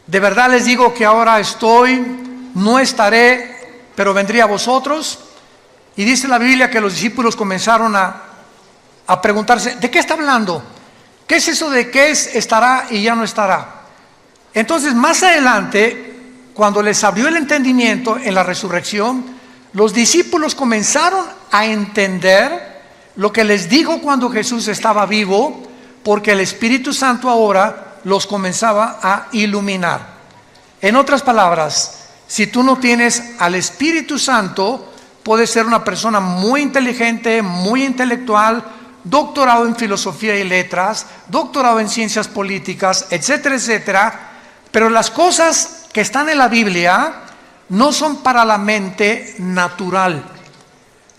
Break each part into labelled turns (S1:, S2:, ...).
S1: De verdad les digo que ahora estoy, no estaré, pero vendré a vosotros. Y dice la Biblia que los discípulos comenzaron a preguntarse, ¿de qué está hablando? ¿Qué es eso de qué es, estará y ya no estará? Entonces, más adelante, cuando les abrió el entendimiento en la resurrección, los discípulos comenzaron a entender lo que les dijo cuando Jesús estaba vivo, porque el Espíritu Santo ahora los comenzaba a iluminar. En otras palabras, si tú no tienes al Espíritu Santo, puedes ser una persona muy inteligente, muy intelectual, doctorado en filosofía y letras, doctorado en ciencias políticas, etcétera, etcétera, pero las cosas que están en la Biblia no son para la mente natural,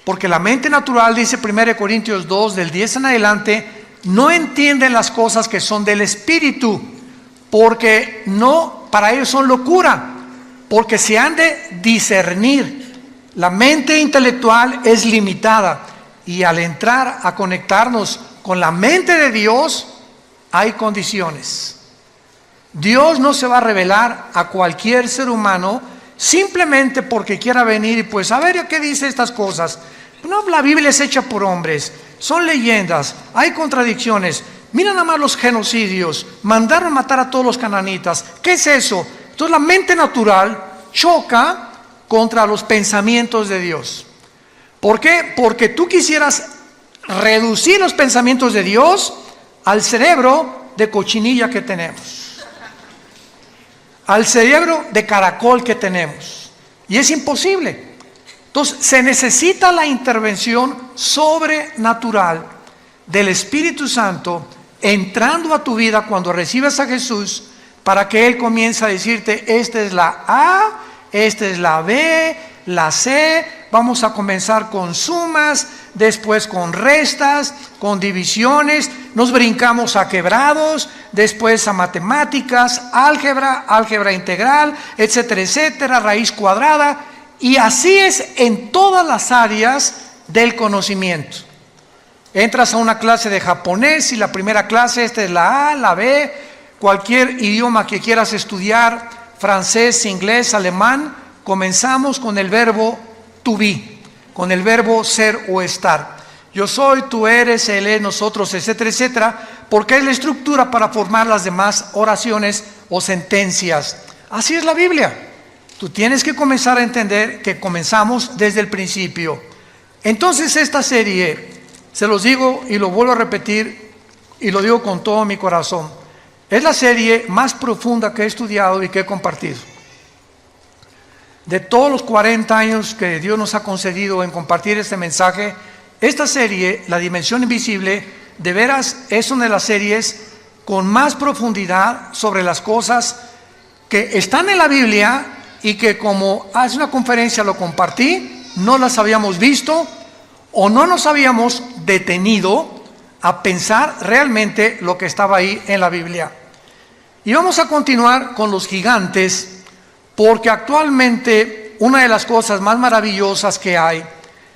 S1: porque la mente natural, dice 1 Corintios 2, del 10 en adelante, no entienden las cosas que son del Espíritu, porque no, para ellos son locura, porque se han de discernir. La mente intelectual es limitada, y al entrar a conectarnos con la mente de Dios, hay condiciones. Dios no se va a revelar a cualquier ser humano simplemente porque quiera venir y pues a ver qué dice estas cosas. No, la Biblia es hecha por hombres, son leyendas, hay contradicciones. Mira nada más los genocidios, mandaron matar a todos los cananitas. ¿Qué es eso? Entonces la mente natural choca contra los pensamientos de Dios. ¿Por qué? Porque tú quisieras reducir los pensamientos de Dios al cerebro de cochinilla que tenemos, al cerebro de caracol que tenemos, y es imposible. Entonces se necesita la intervención sobrenatural del Espíritu Santo entrando a tu vida cuando recibes a Jesús, para que Él comience a decirte, esta es la A, esta es la B, la C, vamos a comenzar con sumas, después con restas, con divisiones, nos brincamos a quebrados, después a matemáticas, álgebra integral, etcétera, etcétera, raíz cuadrada, y así es en todas las áreas del conocimiento. Entras a una clase de japonés y la primera clase, esta es la A, la B, cualquier idioma que quieras estudiar, francés, inglés, alemán, comenzamos con el verbo to be, con el verbo ser o estar. Yo soy, tú eres, él es, nosotros, etcétera, etcétera, porque es la estructura para formar las demás oraciones o sentencias. Así es la Biblia. Tú tienes que comenzar a entender que comenzamos desde el principio. Entonces esta serie, se los digo y lo vuelvo a repetir y lo digo con todo mi corazón, es la serie más profunda que he estudiado y que he compartido. De todos los 40 años que Dios nos ha concedido en compartir este mensaje, esta serie, La Dimensión Invisible, de veras es una de las series con más profundidad sobre las cosas que están en la Biblia y que, como hace una conferencia lo compartí, no las habíamos visto o no nos habíamos detenido a pensar realmente lo que estaba ahí en la Biblia. Y vamos a continuar con los gigantes, porque actualmente una de las cosas más maravillosas que hay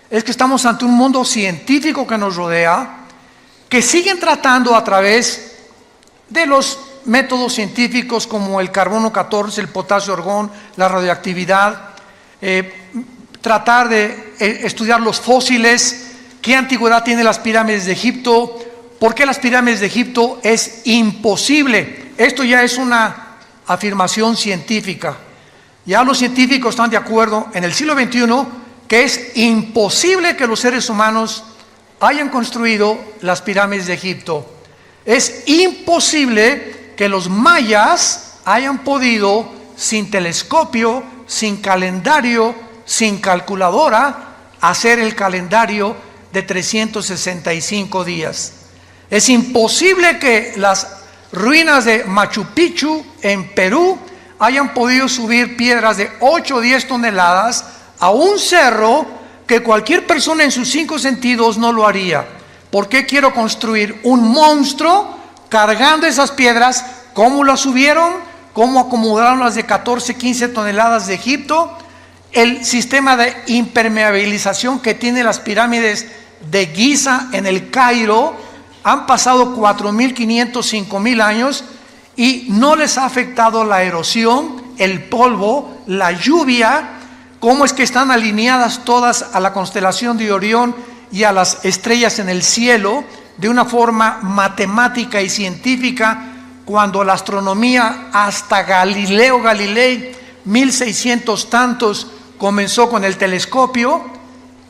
S1: es que estamos ante un mundo científico que nos rodea, que siguen tratando a través de los métodos científicos como el carbono 14, el potasio argón, la radioactividad, tratar de estudiar los fósiles, qué antigüedad tienen las pirámides de Egipto, por qué las pirámides de Egipto es imposible. Esto ya es una afirmación científica. Ya los científicos están de acuerdo en el siglo XXI que es imposible que los seres humanos hayan construido las pirámides de Egipto. Es imposible que los mayas hayan podido, sin telescopio, sin calendario, sin calculadora, hacer el calendario de 365 días. Es imposible que las ruinas de Machu Picchu en Perú hayan podido subir piedras de 8 o 10 toneladas a un cerro que cualquier persona en sus 5 sentidos no lo haría. ¿Por qué quiero construir un monstruo cargando esas piedras? ¿Cómo las subieron? ¿Cómo acomodaron las de 14, 15 toneladas de Egipto? El sistema de impermeabilización que tienen las pirámides de Giza en el Cairo, han pasado 4.500, 5.000 años, y no les ha afectado la erosión, el polvo, la lluvia. ¿Cómo es que están alineadas todas a la constelación de Orión y a las estrellas en el cielo de una forma matemática y científica, cuando la astronomía hasta Galileo Galilei, 1600 tantos, comenzó con el telescopio?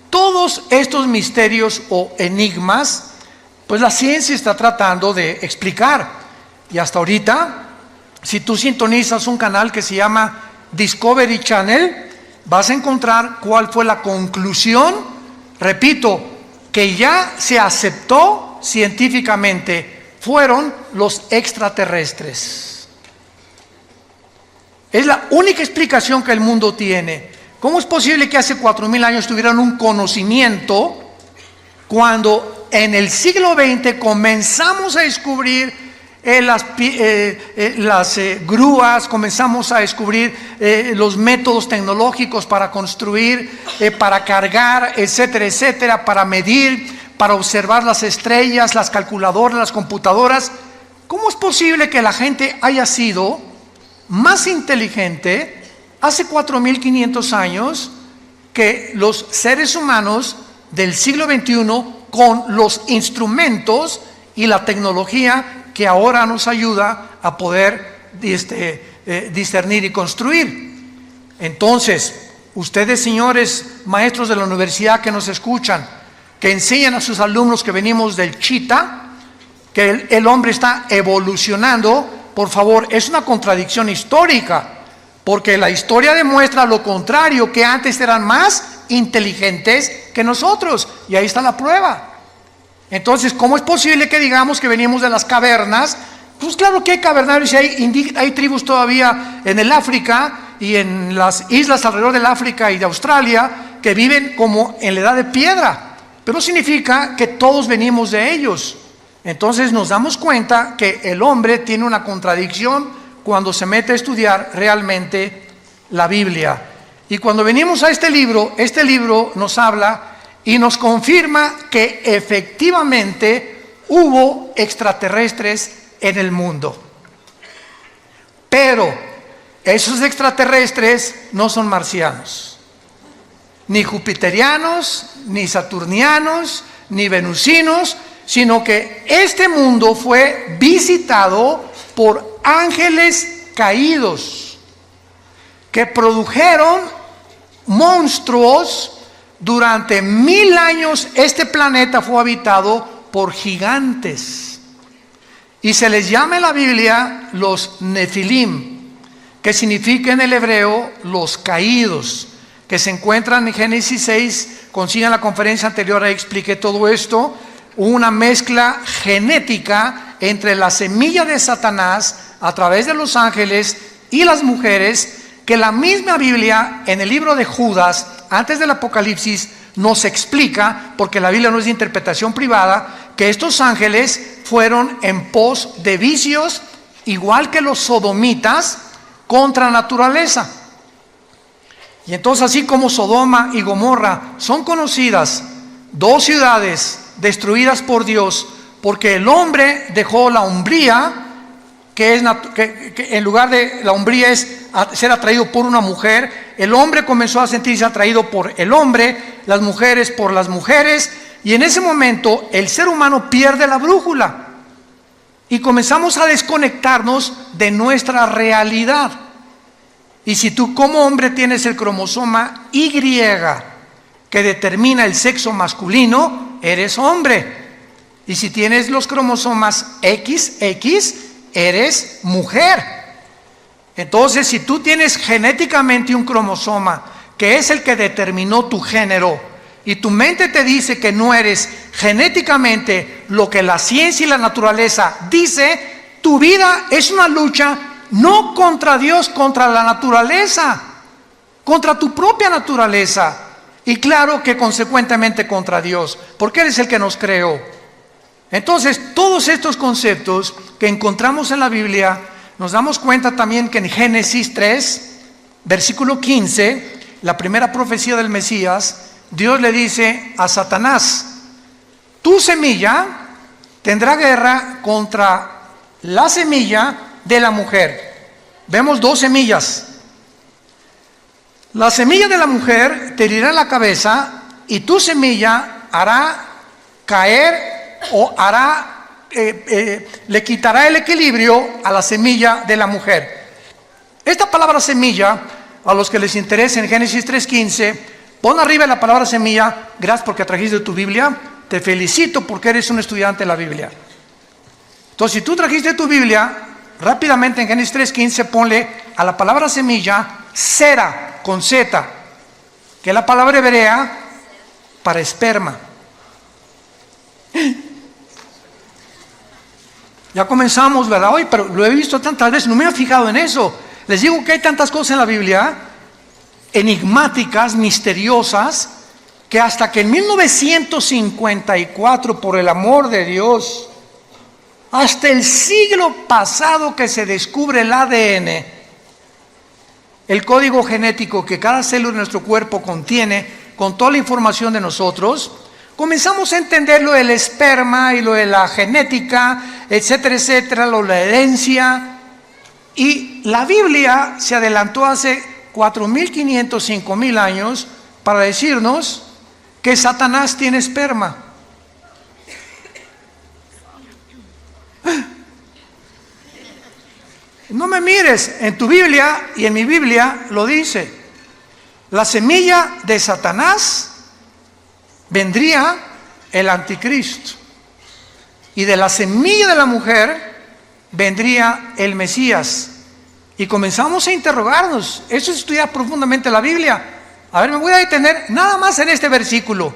S1: Todos estos misterios o enigmas, pues la ciencia está tratando de explicar. Y hasta ahorita, si tú sintonizas un canal que se llama Discovery Channel, vas a encontrar cuál fue la conclusión, repito, que ya se aceptó científicamente: fueron los extraterrestres. Es la única explicación que el mundo tiene. ¿Cómo es posible que hace 4000 años tuvieran un conocimiento cuando en el siglo XX comenzamos a descubrir las grúas, comenzamos a descubrir los métodos tecnológicos para construir, para cargar, etcétera, etcétera, para medir, para observar las estrellas, las calculadoras, las computadoras? ¿Cómo es posible que la gente haya sido más inteligente hace 4500 años que los seres humanos del siglo XXI, con los instrumentos y la tecnología que ahora nos ayuda a poder discernir y construir? Entonces, ustedes, señores maestros de la universidad que nos escuchan, que enseñan a sus alumnos que venimos del Chita, que el hombre está evolucionando, por favor, es una contradicción histórica, porque la historia demuestra lo contrario, que antes eran más inteligentes que nosotros, y ahí está la prueba. Entonces, ¿cómo es posible que digamos que venimos de las cavernas? Pues claro que hay cavernarios y hay tribus todavía en el África y en las islas alrededor del África y de Australia que viven como en la edad de piedra, pero significa que todos venimos de ellos. Entonces nos damos cuenta que el hombre tiene una contradicción cuando se mete a estudiar realmente la Biblia. Y cuando venimos a este libro nos habla y nos confirma que efectivamente hubo extraterrestres en el mundo. Pero esos extraterrestres no son marcianos, ni jupiterianos, ni saturnianos, ni venusinos, sino que este mundo fue visitado por ángeles caídos que produjeron monstruos. Durante 1000 años este planeta fue habitado por gigantes y se les llama en la Biblia los Nefilim, que significa en el hebreo los caídos, que se encuentran en Génesis 6. Consigan la conferencia anterior, ahí expliqué todo esto. Una mezcla genética entre la semilla de Satanás a través de los ángeles y las mujeres, que la misma Biblia en el libro de Judas, antes del Apocalipsis, nos explica, porque la Biblia no es de interpretación privada, que estos ángeles fueron en pos de vicios, igual que los sodomitas, contra naturaleza. Y entonces, así como Sodoma y Gomorra son conocidas, dos ciudades destruidas por Dios, porque el hombre dejó la hombría, que en lugar de la hombría es ser atraído por una mujer, el hombre comenzó a sentirse atraído por el hombre, las mujeres por las mujeres, y en ese momento el ser humano pierde la brújula y comenzamos a desconectarnos de nuestra realidad. Y si tú como hombre tienes el cromosoma Y que determina el sexo masculino, eres hombre. Y si tienes los cromosomas XX, eres mujer. Entonces, si tú tienes genéticamente un cromosoma que es el que determinó tu género, y tu mente te dice que no eres genéticamente lo que la ciencia y la naturaleza dice, tu vida es una lucha no contra Dios, contra la naturaleza, contra tu propia naturaleza, y claro que consecuentemente contra Dios, porque eres el que nos creó. Entonces, todos estos conceptos que encontramos en la Biblia, nos damos cuenta también que en Génesis 3, versículo 15, la primera profecía del Mesías, Dios le dice a Satanás: tu semilla tendrá guerra contra la semilla de la mujer. Vemos dos semillas. La semilla de la mujer te herirá en la cabeza y tu semilla hará caer o le quitará el equilibrio a la semilla de la mujer. Esta palabra semilla, a los que les interese en Génesis 3:15, pon arriba la palabra semilla. Gracias porque trajiste tu Biblia. Te felicito porque eres un estudiante de la Biblia. Entonces, si tú trajiste tu Biblia, rápidamente en Génesis 3:15 ponle a la palabra semilla Sera, con Z, que es la palabra hebrea para esperma. Ya comenzamos, ¿verdad? Hoy, pero lo he visto tantas veces, no me he fijado en eso. Les digo que hay tantas cosas en la Biblia, enigmáticas, misteriosas, que hasta que en 1954, por el amor de Dios, hasta el siglo pasado que se descubre el ADN, el código genético que cada célula de nuestro cuerpo contiene, con toda la información de nosotros, comenzamos a entender lo del esperma y lo de la genética, etcétera, etcétera, lo de la herencia. Y la Biblia se adelantó hace 4.500, 5.000 años para decirnos que Satanás tiene esperma. No me mires, en tu Biblia y en mi Biblia lo dice. La semilla de Satanás vendría el anticristo. Y de la semilla de la mujer vendría el Mesías. Y comenzamos a interrogarnos. Eso es estudiar profundamente la Biblia. A ver, me voy a detener nada más en este versículo.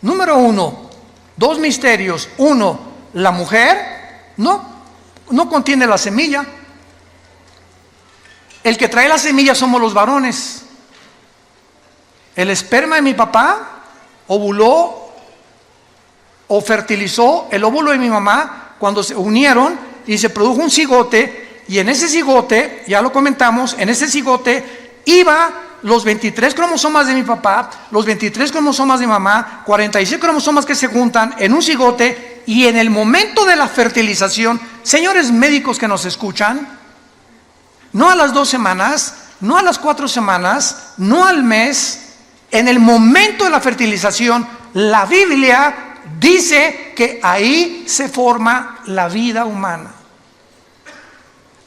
S1: Número 1, dos misterios. 1, la mujer no contiene la semilla. El que trae la semilla somos los varones. El esperma de mi papá ovuló o fertilizó el óvulo de mi mamá cuando se unieron y se produjo un cigote, y en ese cigote, ya lo comentamos, en ese cigote iba los 23 cromosomas de mi papá, los 23 cromosomas de mi mamá, 46 cromosomas que se juntan en un cigote, y en el momento de la fertilización, señores médicos que nos escuchan, no a las 2 semanas, no a las 4 semanas, no al mes, en el momento de la fertilización, la Biblia dice que ahí se forma la vida humana.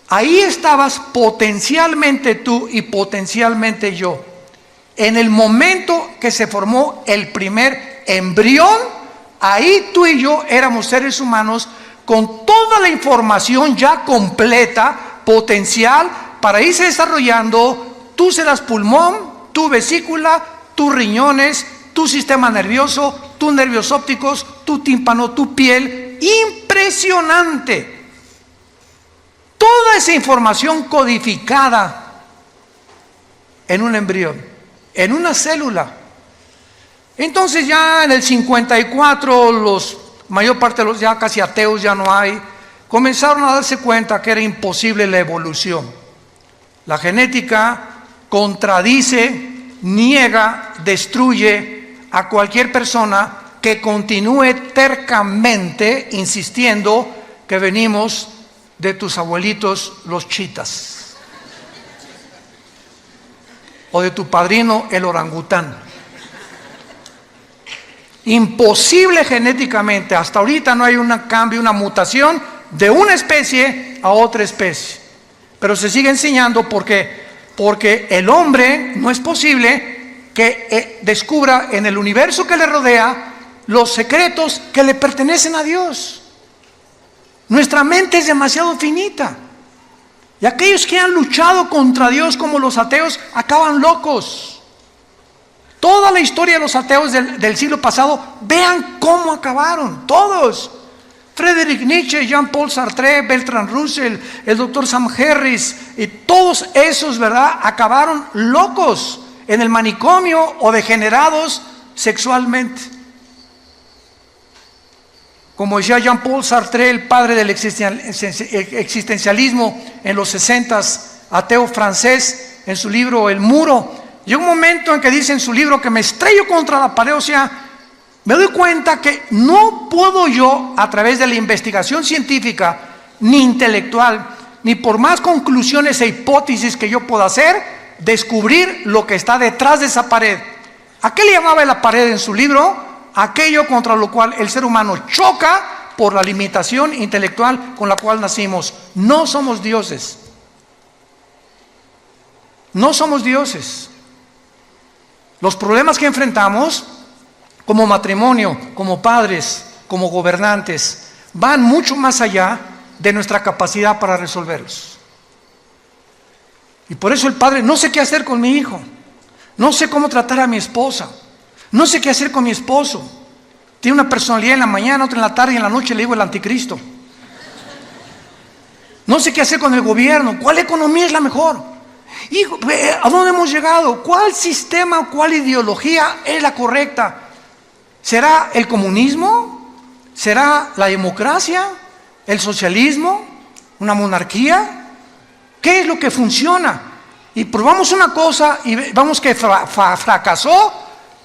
S1: Ahí estabas potencialmente tú y potencialmente yo. En el momento que se formó el primer embrión, ahí tú y yo éramos seres humanos con toda la información ya completa, potencial, para irse desarrollando. Tú serás pulmón, tu vesícula, tus riñones, tu sistema nervioso, tus nervios ópticos, tu tímpano, tu piel. Impresionante. Toda esa información codificada en un embrión, en una célula. Entonces ya en el 54, mayor parte de los ya casi ateos ya no hay, comenzaron a darse cuenta que era imposible la evolución. La genética contradice, niega, destruye a cualquier persona que continúe tercamente insistiendo que venimos de tus abuelitos los chitas o de tu padrino el orangután. Imposible genéticamente. Hasta ahorita no hay un cambio, una mutación de una especie a otra especie, pero se sigue enseñando porque el hombre no es posible que descubra en el universo que le rodea los secretos que le pertenecen a Dios. Nuestra mente es demasiado finita. Y aquellos que han luchado contra Dios como los ateos acaban locos. Toda la historia de los ateos del siglo pasado, vean cómo acabaron, todos. Friedrich Nietzsche, Jean-Paul Sartre, Bertrand Russell, el doctor Sam Harris, y todos esos, ¿verdad?, acabaron locos en el manicomio o degenerados sexualmente. Como decía Jean-Paul Sartre, el padre del existencialismo en los 60s, ateo francés, en su libro El Muro, llega un momento en que dice en su libro que me estrello contra la pared, o sea, me doy cuenta que no puedo yo, a través de la investigación científica ni intelectual, ni por más conclusiones e hipótesis que yo pueda hacer, descubrir lo que está detrás de esa pared. ¿A qué le llamaba la pared en su libro? Aquello contra lo cual el ser humano choca por la limitación intelectual con la cual nacimos. No somos dioses. No somos dioses. Los problemas que enfrentamos como matrimonio, como padres, como gobernantes, van mucho más allá de nuestra capacidad para resolverlos. Y por eso el padre, no sé qué hacer con mi hijo, no sé cómo tratar a mi esposa, no sé qué hacer con mi esposo. Tiene una personalidad en la mañana, otra en la tarde y en la noche le digo el anticristo. No sé qué hacer con el gobierno, ¿cuál economía es la mejor? Hijo, ¿a dónde hemos llegado? ¿Cuál sistema, cuál ideología es la correcta? ¿Será el comunismo? ¿Será la democracia? ¿El socialismo? ¿Una monarquía? ¿Qué es lo que funciona? Y probamos una cosa y vamos que fracasó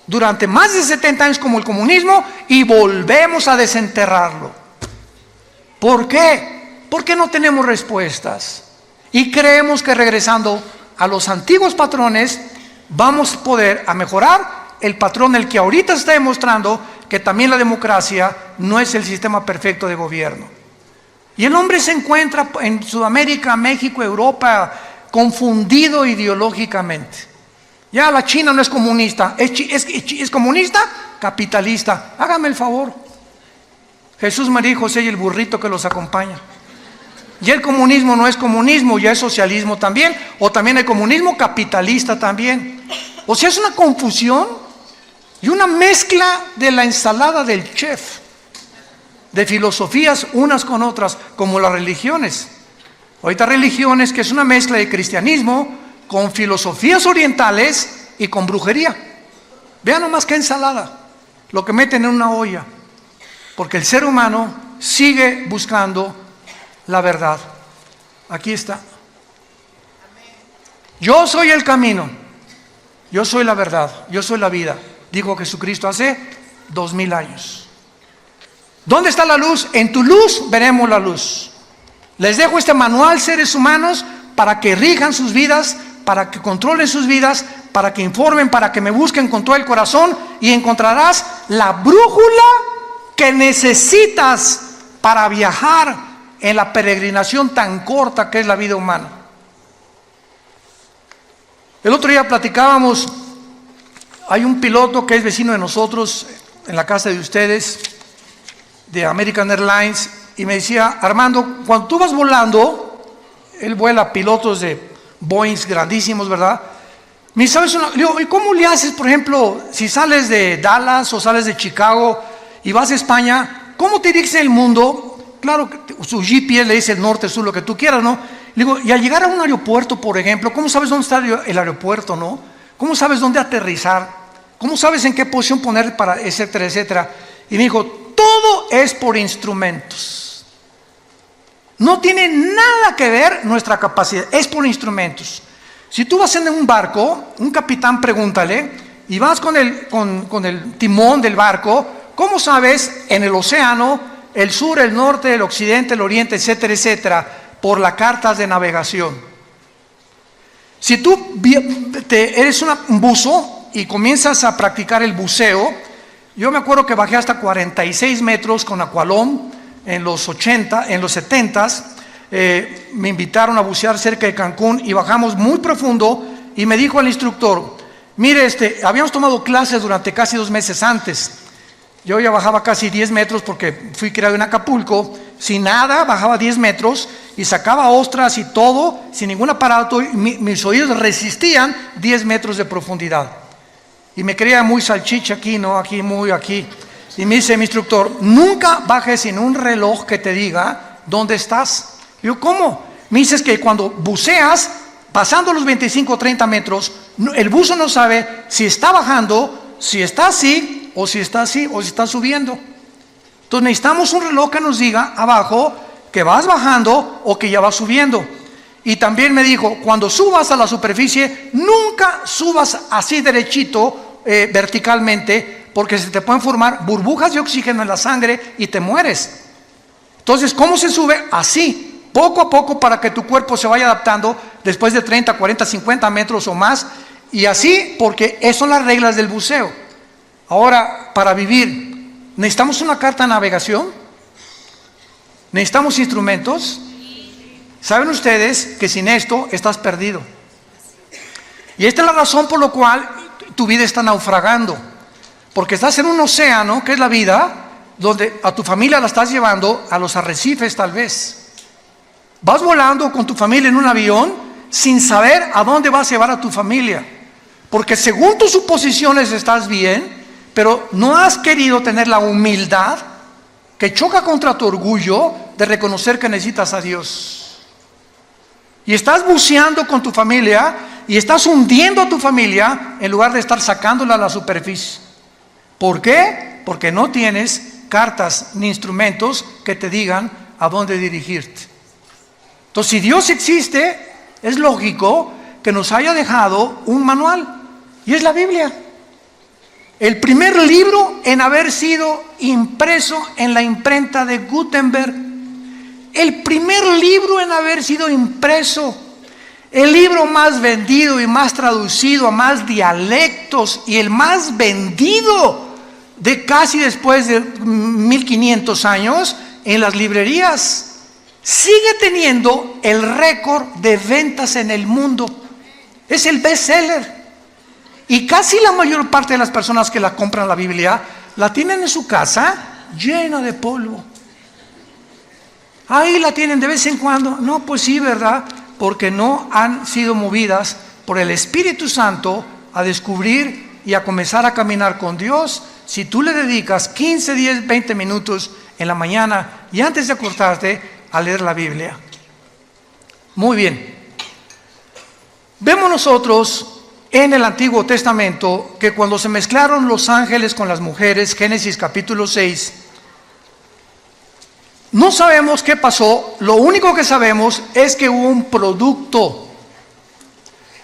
S1: durante más de 70 años como el comunismo y volvemos a desenterrarlo. ¿Por qué? Porque no tenemos respuestas y creemos que regresando a los antiguos patrones vamos a poder a mejorar el patrón, el que ahorita está demostrando que también la democracia no es el sistema perfecto de gobierno. Y el hombre se encuentra en Sudamérica, México, Europa, confundido ideológicamente. Ya la China no es comunista, es comunista, capitalista. Hágame el favor. Jesús, María y José y el burrito que los acompaña. Y el comunismo no es comunismo, ya es socialismo también, o también el comunismo capitalista también. O sea, es una confusión y una mezcla de la ensalada del chef, de filosofías unas con otras, como las religiones. Ahorita religiones que es una mezcla de cristianismo con filosofías orientales y con brujería. Vean nomás qué ensalada, lo que meten en una olla, porque el ser humano sigue buscando la verdad. Aquí está. Yo soy el camino, yo soy la verdad, yo soy la vida, dijo Jesucristo hace 2000 años. ¿Dónde está la luz? En tu luz veremos la luz. Les dejo este manual, seres humanos, para que rijan sus vidas, para que controlen sus vidas, para que informen, para que me busquen con todo el corazón y encontrarás la brújula que necesitas para viajar en la peregrinación tan corta que es la vida humana. El otro día platicábamos, hay un piloto que es vecino de nosotros en la casa de ustedes, de American Airlines, y me decía: Armando, cuando tú vas volando, él vuela pilotos de Boeing grandísimos, ¿verdad? Me dice, ¿sabes una? Le digo, ¿y cómo le haces, por ejemplo, si sales de Dallas o sales de Chicago y vas a España, ¿cómo te diriges en el mundo? Claro, su GPS le dice el norte, sur, lo que tú quieras, ¿no? Le digo, y al llegar a un aeropuerto, por ejemplo, ¿cómo sabes dónde está el aeropuerto, no? ¿Cómo sabes dónde aterrizar? ¿Cómo sabes en qué posición poner para, etcétera, etcétera? Y me dijo, todo es por instrumentos. No tiene nada que ver nuestra capacidad, es por instrumentos. Si tú vas en un barco, un capitán pregúntale, y vas con el timón del barco, ¿cómo sabes en el océano, el sur, el norte, el occidente, el oriente, etcétera, etcétera? Por las cartas de navegación. Si tú eres un buzo y comienzas a practicar el buceo, yo me acuerdo que bajé hasta 46 metros con Aqualón en los 70s, me invitaron a bucear cerca de Cancún y bajamos muy profundo y me dijo el instructor, mire, habíamos tomado clases durante casi 2 meses antes. Yo ya bajaba casi 10 metros porque fui criado en Acapulco, sin nada, bajaba 10 metros y sacaba ostras y todo, sin ningún aparato, y mis oídos resistían 10 metros de profundidad. Y me creía muy salchicha aquí, ¿no? Aquí, muy aquí. Y me dice mi instructor, nunca bajes sin un reloj que te diga dónde estás. Y yo, ¿cómo? Me dices que cuando buceas, pasando los 25 o 30 metros, el buzo no sabe si está bajando, si está así, o si está así, o si está subiendo. Entonces necesitamos un reloj que nos diga abajo que vas bajando o que ya vas subiendo. Y también me dijo, cuando subas a la superficie, nunca subas así derechito, verticalmente, porque se te pueden formar burbujas de oxígeno en la sangre y te mueres. Entonces, ¿cómo se sube? Así, poco a poco para que tu cuerpo se vaya adaptando después de 30, 40, 50 metros o más. Y así, porque esas son las reglas del buceo. Ahora, para vivir, ¿necesitamos una carta de navegación? ¿Necesitamos instrumentos? ¿Saben ustedes que sin esto estás perdido? Y esta es la razón por la cual tu vida está naufragando. Porque estás en un océano, que es la vida, donde a tu familia la estás llevando a los arrecifes tal vez. Vas volando con tu familia en un avión sin saber a dónde vas a llevar a tu familia. Porque según tus suposiciones estás bien, pero no has querido tener la humildad que choca contra tu orgullo de reconocer que necesitas a Dios. Y estás buceando con tu familia y estás hundiendo a tu familia en lugar de estar sacándola a la superficie. ¿Por qué? Porque no tienes cartas ni instrumentos que te digan a dónde dirigirte. Entonces, si Dios existe, es lógico que nos haya dejado un manual, y es la Biblia. El primer libro en haber sido impreso en la imprenta de Gutenberg. El primer libro en haber sido impreso. El libro más vendido y más traducido a más dialectos, y el más vendido de casi después de 1500 años en las librerías. Sigue teniendo el récord de ventas en el mundo. Es el bestseller. Y casi la mayor parte de las personas que la compran la Biblia la tienen en su casa llena de polvo. Ahí la tienen de vez en cuando. No, pues sí, ¿verdad? Porque no han sido movidas por el Espíritu Santo a descubrir y a comenzar a caminar con Dios. Si tú le dedicas 15, 10, 20 minutos en la mañana y antes de acostarte a leer la Biblia. Muy bien. Vemos nosotros en el Antiguo Testamento que cuando se mezclaron los ángeles con las mujeres, Génesis capítulo 6, no sabemos qué pasó. Lo único que sabemos es que hubo un producto.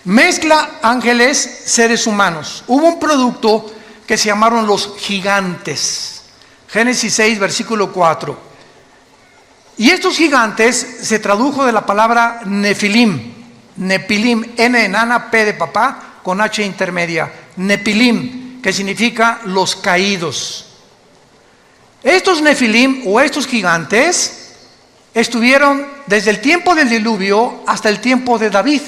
S1: Mezcla ángeles, seres humanos. Hubo un producto que se llamaron los gigantes. Génesis 6, versículo 4. Y estos gigantes se tradujo de la palabra Nefilim. Nepilim, N enana, P de papá, con H intermedia. Nepilim, que significa los caídos. Estos Nefilim o estos gigantes estuvieron desde el tiempo del diluvio hasta el tiempo de David.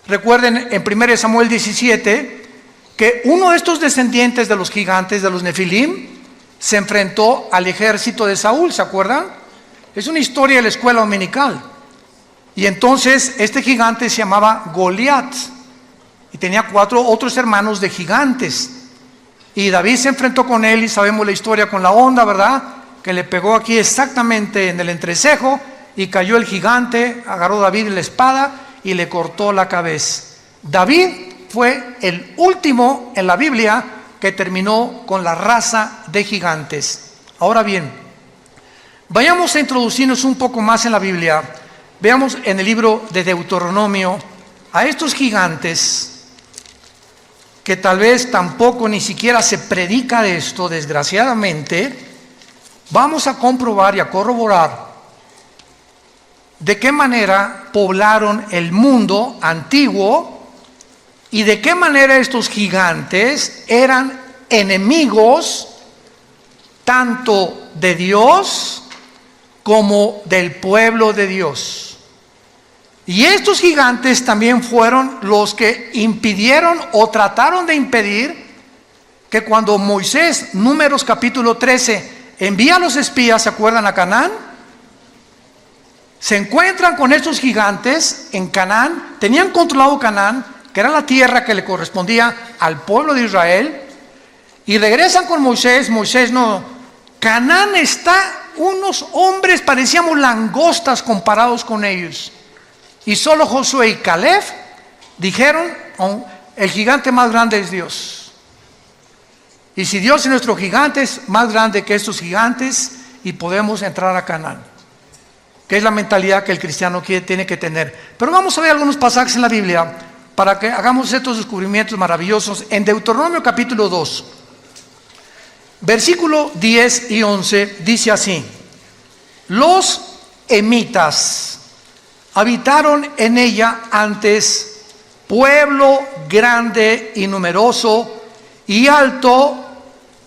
S1: Recuerden en 1 Samuel 17 que uno de estos descendientes de los gigantes, de los Nefilim, se enfrentó al ejército de Saúl, ¿se acuerdan? Es una historia de la escuela dominical. Y entonces este gigante se llamaba Goliat y tenía 4 otros hermanos de gigantes. Y David se enfrentó con él y sabemos la historia con la onda, ¿verdad? Que le pegó aquí exactamente en el entrecejo y cayó el gigante, agarró David la espada y le cortó la cabeza. David fue el último en la Biblia que terminó con la raza de gigantes. Ahora bien, vayamos a introducirnos un poco más en la Biblia. Veamos en el libro de Deuteronomio a estos gigantes que tal vez tampoco ni siquiera se predica de esto, desgraciadamente. Vamos a comprobar y a corroborar de qué manera poblaron el mundo antiguo y de qué manera estos gigantes eran enemigos tanto de Dios como del pueblo de Dios. Y estos gigantes también fueron los que impidieron o trataron de impedir que cuando Moisés, Números capítulo 13, envía a los espías, ¿se acuerdan? A Canaán. Se encuentran con estos gigantes en Canaán, tenían controlado Canaán, que era la tierra que le correspondía al pueblo de Israel, y regresan con Moisés. Moisés no, Canaán está, unos hombres parecíamos langostas comparados con ellos. Y solo Josué y Caleb dijeron, el gigante más grande es Dios. Y si Dios es nuestro gigante, es más grande que estos gigantes y podemos entrar a Canaán. Que es la mentalidad que el cristiano tiene que tener. Pero vamos a ver algunos pasajes en la Biblia para que hagamos estos descubrimientos maravillosos. En Deuteronomio capítulo 2, versículo 10 y 11, dice así: los emitas. Habitaron en ella antes pueblo grande y numeroso y alto,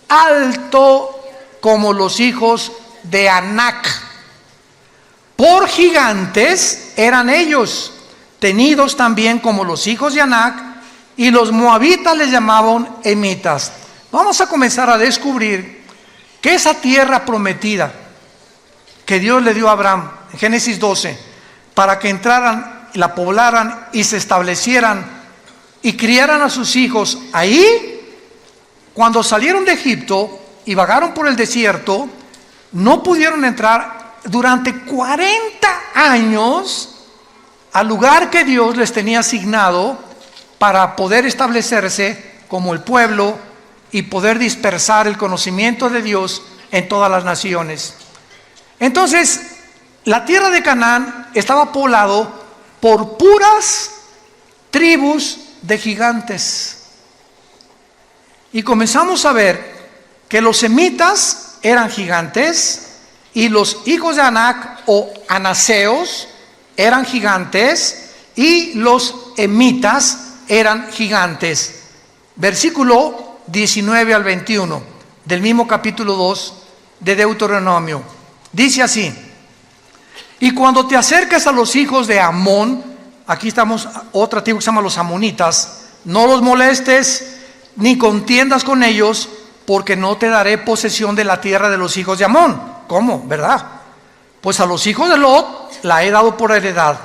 S1: alto como los hijos de Anac. Por gigantes eran ellos, tenidos también como los hijos de Anac, y los moabitas les llamaban emitas. Vamos a comenzar a descubrir que esa tierra prometida que Dios le dio a Abraham en Génesis 12, para que entraran, la poblaran y se establecieran y criaran a sus hijos ahí, cuando salieron de Egipto y vagaron por el desierto, no pudieron entrar durante 40 años al lugar que Dios les tenía asignado para poder establecerse como el pueblo y poder dispersar el conocimiento de Dios en todas las naciones. Entonces, la tierra de Canaán estaba poblado por puras tribus de gigantes. Y comenzamos a ver que los semitas eran gigantes y los hijos de Anac o anaseos eran gigantes y los emitas eran gigantes. Versículo 19 al 21 del mismo capítulo 2 de Deuteronomio. Dice así: y cuando te acerques a los hijos de Amón, aquí estamos, otra tribu que se llama los amonitas, no los molestes ni contiendas con ellos, porque no te daré posesión de la tierra de los hijos de Amón. ¿Cómo? ¿Verdad? Pues a los hijos de Lot la he dado por heredad.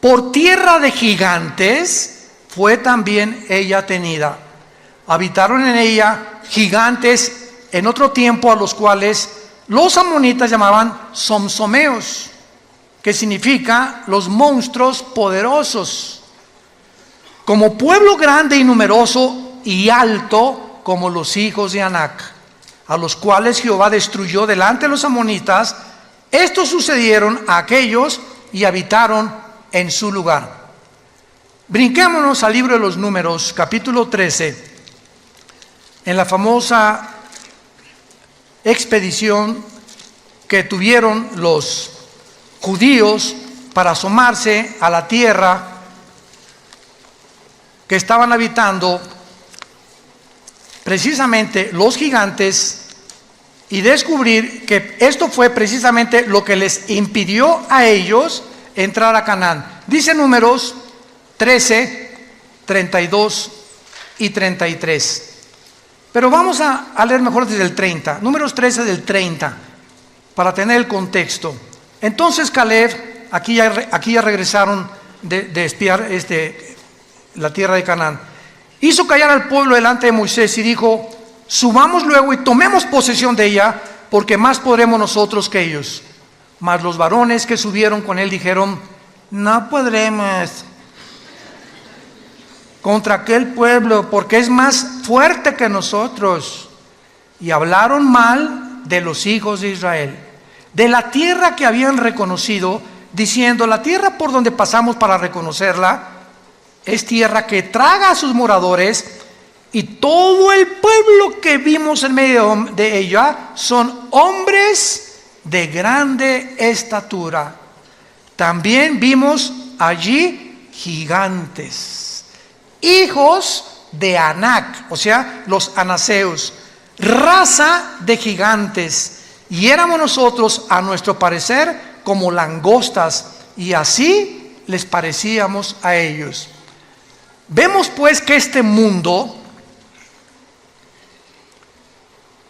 S1: Por tierra de gigantes fue también ella tenida. Habitaron en ella gigantes en otro tiempo, a los cuales los amonitas llamaban somsomeos, que significa los monstruos poderosos. Como pueblo grande y numeroso y alto como los hijos de Anac, a los cuales Jehová destruyó delante de los amonitas, estos sucedieron a aquellos y habitaron en su lugar. Brinquémonos al libro de los Números, capítulo 13, en la famosa expedición que tuvieron los judíos para asomarse a la tierra que estaban habitando precisamente los gigantes, y descubrir que esto fue precisamente lo que les impidió a ellos entrar a Canaán. Dice Números 13, 32 y 33. Pero vamos a leer mejor desde el 30. Números 13 del 30, para tener el contexto. Entonces Caleb, aquí ya regresaron de espiar la tierra de Canaán, hizo callar al pueblo delante de Moisés y dijo: subamos luego y tomemos posesión de ella, porque más podremos nosotros que ellos. Mas los varones que subieron con él dijeron: no podremos contra aquel pueblo, porque es más fuerte que nosotros. Y hablaron mal de los hijos de Israel, de la tierra que habían reconocido, diciendo: la tierra por donde pasamos para reconocerla es tierra que traga a sus moradores, y todo el pueblo que vimos en medio de ella son hombres de grande estatura. También vimos allí gigantes, hijos de Anac, o sea, los anaseos, raza de gigantes, y éramos nosotros, a nuestro parecer, como langostas, y así les parecíamos a ellos. Vemos pues que este mundo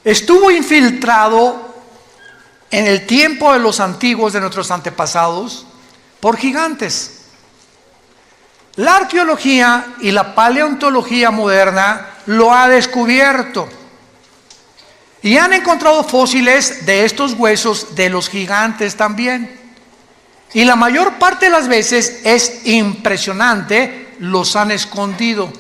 S1: estuvo infiltrado en el tiempo de los antiguos, de nuestros antepasados, por gigantes. La arqueología y la paleontología moderna lo ha descubierto y han encontrado fósiles de estos huesos de los gigantes también. Y la mayor parte de las veces es impresionante, los han escondido.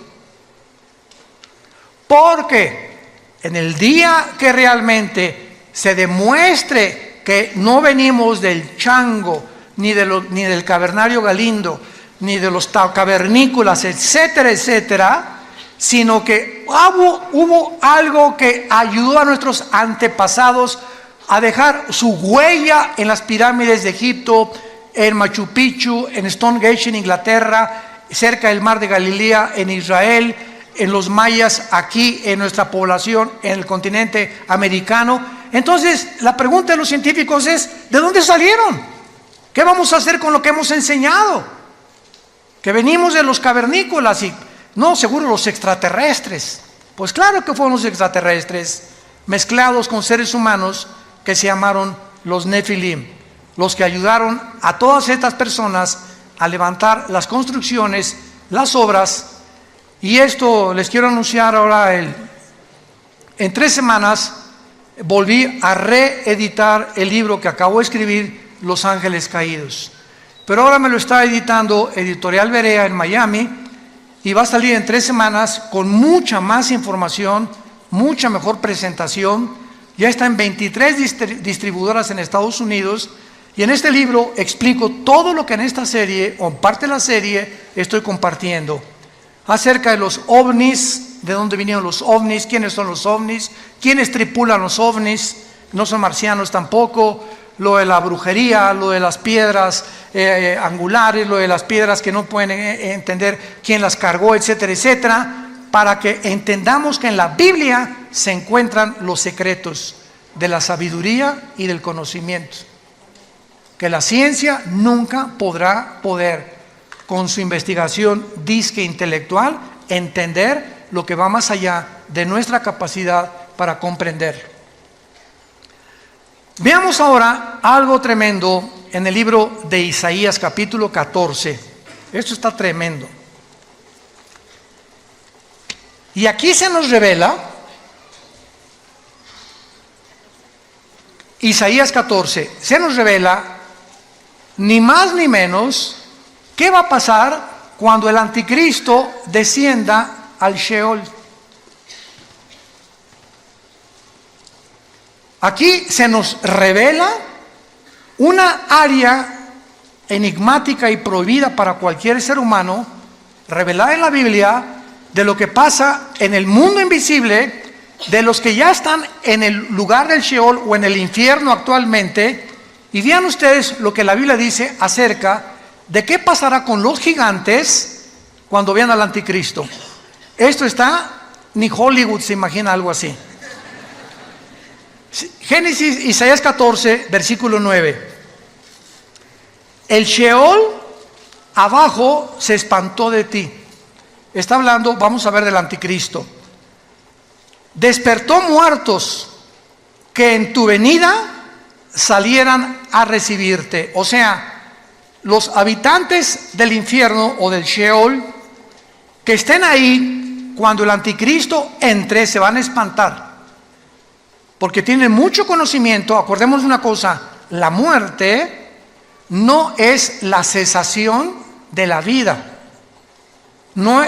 S1: Porque en el día que realmente se demuestre que no venimos del chango, ni del cavernario Galindo, ni de los cavernícolas, etcétera, etcétera, sino que hubo algo que ayudó a nuestros antepasados, a dejar su huella en las pirámides de Egipto, en Machu Picchu, en Stonehenge en Inglaterra, cerca del mar de Galilea en Israel, en los mayas aquí en nuestra población, en el continente americano. Entonces la pregunta de los científicos es: ¿de dónde salieron? ¿Qué vamos a hacer con lo que hemos enseñado? Que venimos de los cavernícolas y no, seguro los extraterrestres. Pues claro que fueron los extraterrestres mezclados con seres humanos que se llamaron los Nefilim, los que ayudaron a todas estas personas a levantar las construcciones, las obras. Y esto les quiero anunciar ahora. En 3 semanas volví a reeditar el libro que acabo de escribir, Los Ángeles Caídos. Pero ahora me lo está editando Editorial Berea en Miami y va a salir en 3 semanas con mucha más información, mucha mejor presentación. Ya está en 23 distribuidoras en Estados Unidos. Y en este libro explico todo lo que en esta serie, o en parte de la serie, estoy compartiendo. Acerca de los ovnis, de dónde vinieron los ovnis, quiénes son los ovnis, quiénes tripulan los ovnis, no son marcianos tampoco, lo de la brujería, lo de las piedras angulares, lo de las piedras que no pueden entender quién las cargó, etcétera, etcétera, para que entendamos que en la Biblia se encuentran los secretos de la sabiduría y del conocimiento, que la ciencia nunca podrá con su investigación disque intelectual, entender lo que va más allá de nuestra capacidad para comprender. Veamos ahora algo tremendo en el libro de Isaías capítulo 14. Esto está tremendo. Y aquí se nos revela, Isaías 14, se nos revela ni más ni menos qué va a pasar cuando el anticristo descienda al Sheol. Aquí se nos revela una área enigmática y prohibida para cualquier ser humano, revelada en la Biblia, de lo que pasa en el mundo invisible, de los que ya están en el lugar del Sheol o en el infierno actualmente. Y vean ustedes lo que la Biblia dice acerca de qué pasará con los gigantes cuando vean al anticristo. Esto está, ni Hollywood se imagina algo así. Génesis, Isaías 14, versículo 9. El Sheol abajo se espantó de ti. Está hablando, vamos a ver, del anticristo. Despertó muertos que en tu venida salieran a recibirte. O sea, los habitantes del infierno o del Sheol que estén ahí cuando el anticristo entre se van a espantar, porque tienen mucho conocimiento. Acordémonos de una cosa: la muerte no es la cesación de la vida. No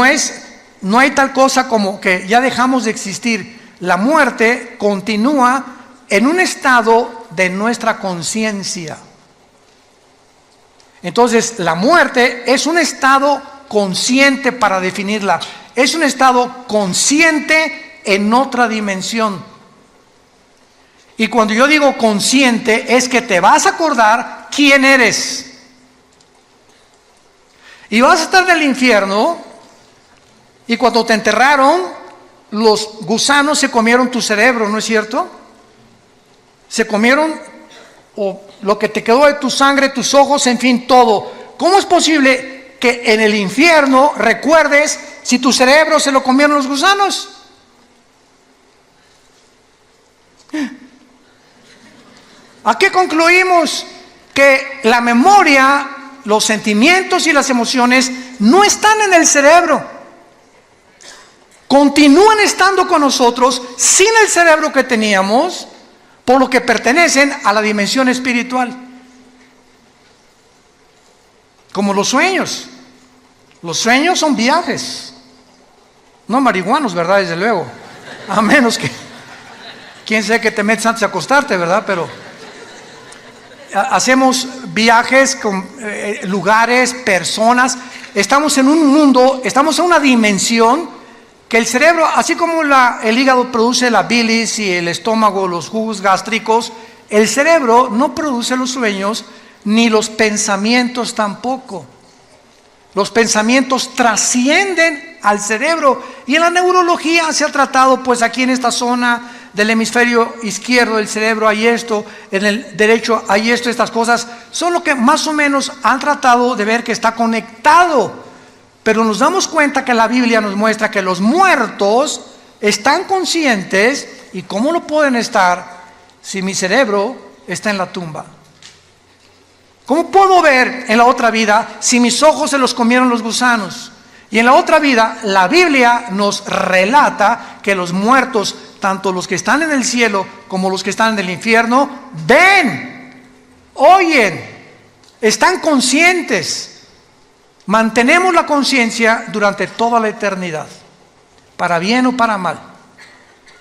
S1: hay tal cosa como que ya dejamos de existir. La muerte continúa en un estado de nuestra conciencia. Entonces, la muerte es un estado consciente, para definirla. Es un estado consciente en otra dimensión. Y cuando yo digo consciente, es que te vas a acordar quién eres. Y vas a estar en el infierno, y cuando te enterraron, los gusanos se comieron tu cerebro, ¿no es cierto? Se comieron lo que te quedó de tu sangre, tus ojos, en fin, todo. ¿Cómo es posible que en el infierno recuerdes si tu cerebro se lo comieron los gusanos? ¿A qué concluimos? Que la memoria, los sentimientos y las emociones no están en el cerebro. Continúan estando con nosotros sin el cerebro que teníamos, por lo que pertenecen a la dimensión espiritual. Como los sueños. Los sueños son viajes. No marihuanos, ¿verdad? Desde luego. A menos que, quién sabe que te metes antes de acostarte, ¿verdad? Pero hacemos viajes con lugares, personas. Estamos en un mundo, estamos en una dimensión que el cerebro, así como el hígado produce la bilis y el estómago, los jugos gástricos, el cerebro no produce los sueños ni los pensamientos tampoco. Los pensamientos trascienden al cerebro, y en la neurología se ha tratado, pues aquí en esta zona del hemisferio izquierdo del cerebro hay esto, en el derecho hay esto, estas cosas son lo que más o menos han tratado de ver que está conectado. Pero nos damos cuenta que la Biblia nos muestra que los muertos están conscientes. ¿Y cómo lo pueden estar si mi cerebro está en la tumba? ¿Cómo puedo ver en la otra vida si mis ojos se los comieron los gusanos? Y en la otra vida, la Biblia nos relata que los muertos, tanto los que están en el cielo como los que están en el infierno, ven, oyen, están conscientes. Mantenemos la conciencia durante toda la eternidad, para bien o para mal.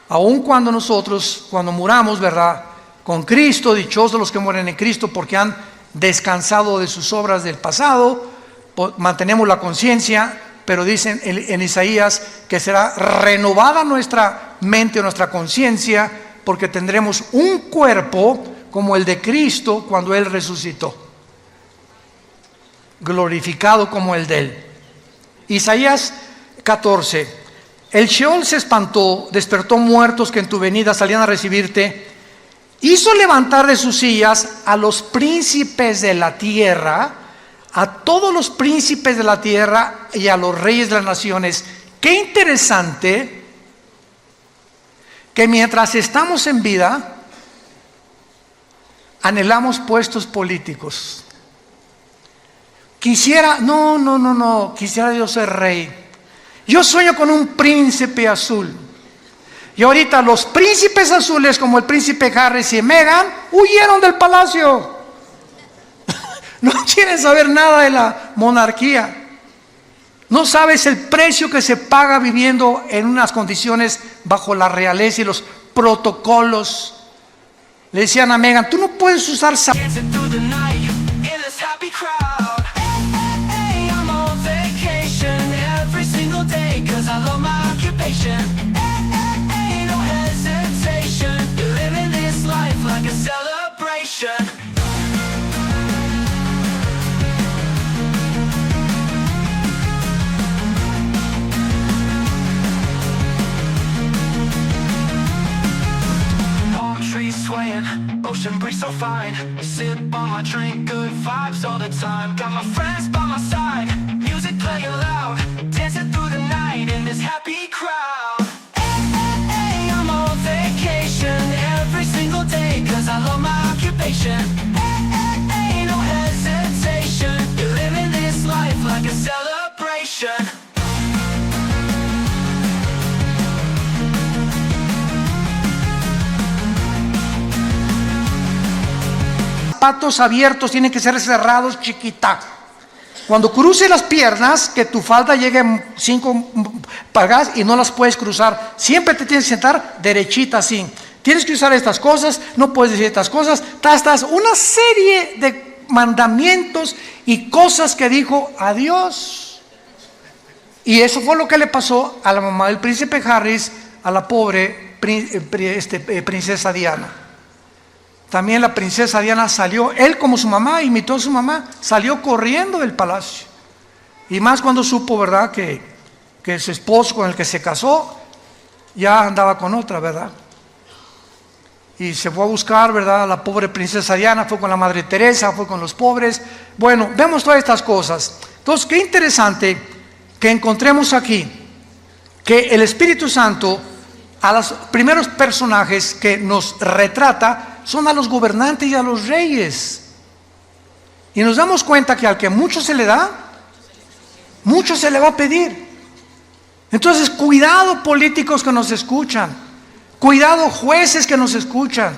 S1: Aun cuando nosotros, cuando muramos, ¿verdad?, con Cristo, dichosos los que mueren en Cristo porque han descansado de sus obras del pasado, mantenemos la conciencia, pero dicen en Isaías que será renovada nuestra mente, nuestra conciencia, porque tendremos un cuerpo como el de Cristo cuando Él resucitó, glorificado como el de Él. Isaías 14: el Sheol se espantó, despertó muertos que en tu venida salían a recibirte, hizo levantar de sus sillas a los príncipes de la tierra, a todos los príncipes de la tierra y a los reyes de las naciones. Qué interesante que mientras estamos en vida anhelamos puestos políticos. Quisiera yo ser rey. Yo sueño con un príncipe azul. Y ahorita los príncipes azules, como el príncipe Harris y Meghan, huyeron del palacio. No quieren saber nada de la monarquía. No sabes el precio que se paga viviendo en unas condiciones bajo la realeza y los protocolos. Le decían a Meghan: tú no puedes usar
S2: ocean breeze so fine, sip on my drink, good vibes all the time. Got my friends by my side, music playing loud, dancing through the night in this happy crowd. Hey, I'm on vacation every single day, cause I love my occupation. Hey, no hesitation, you're living this life like a celebration.
S1: zapatos abiertos, tienen que ser cerrados, chiquita. Cuando cruces las piernas, que tu falda llegue 5 pulgadas y no las puedes cruzar. Siempre te tienes que sentar derechita así. Tienes que usar estas cosas, no puedes decir estas cosas. Una serie de mandamientos y cosas que dijo a Dios. Y eso fue lo que le pasó a la mamá del príncipe Harris, a la pobre princesa Diana. También la princesa Diana salió, él como su mamá, imitó a su mamá, salió corriendo del palacio. Y más cuando supo, ¿verdad?, que su esposo con el que se casó ya andaba con otra, ¿verdad? Y se fue a buscar, ¿verdad?, a la pobre princesa Diana, fue con la Madre Teresa, fue con los pobres. Bueno, vemos todas estas cosas. Entonces, qué interesante que encontremos aquí que el Espíritu Santo a los primeros personajes que nos retrata son a los gobernantes y a los reyes. Y nos damos cuenta que al que mucho se le da, mucho se le va a pedir. Entonces, cuidado políticos que nos escuchan, cuidado jueces que nos escuchan,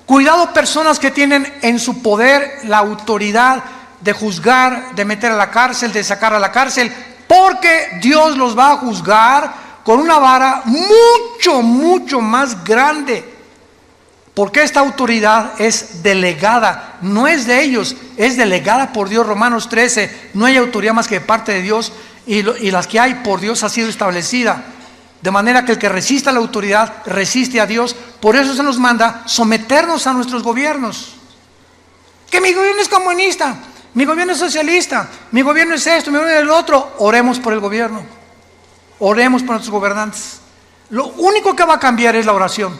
S1: cuidado personas que tienen en su poder la autoridad de juzgar, de meter a la cárcel, de sacar a la cárcel, porque Dios los va a juzgar con una vara mucho más grande. Porque esta autoridad es delegada, no es de ellos, es delegada por Dios. Romanos 13, no hay autoridad más que de parte de Dios, y las que hay por Dios ha sido establecida. De manera que el que resista a la autoridad resiste a Dios. Por eso se nos manda someternos a nuestros gobiernos. Que mi gobierno es comunista, mi gobierno es socialista, mi gobierno es esto, mi gobierno es el otro. Oremos por el gobierno, oremos por nuestros gobernantes. Lo único que va a cambiar es la oración.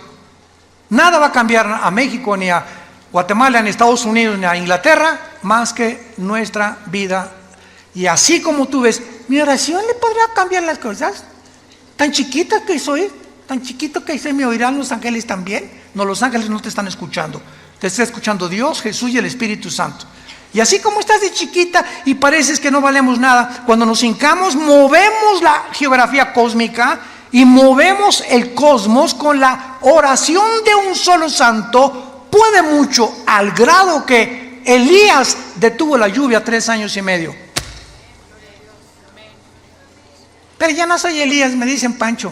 S1: Nada va a cambiar a México, ni a Guatemala, ni a Estados Unidos, ni a Inglaterra, más que nuestra vida. Y así como tú ves, mi oración le podrá cambiar las cosas. Tan chiquita que soy, tan chiquito que soy, ¿me oirán los ángeles también? No, los ángeles no te están escuchando. Te está escuchando Dios, Jesús y el Espíritu Santo. Y así como estás de chiquita y pareces que no valemos nada, cuando nos hincamos, movemos la geografía cósmica y movemos el cosmos con la oración de un solo santo. Puede mucho, al grado que Elías detuvo la lluvia 3 años y medio. Pero ya no soy Elías, me dicen Pancho.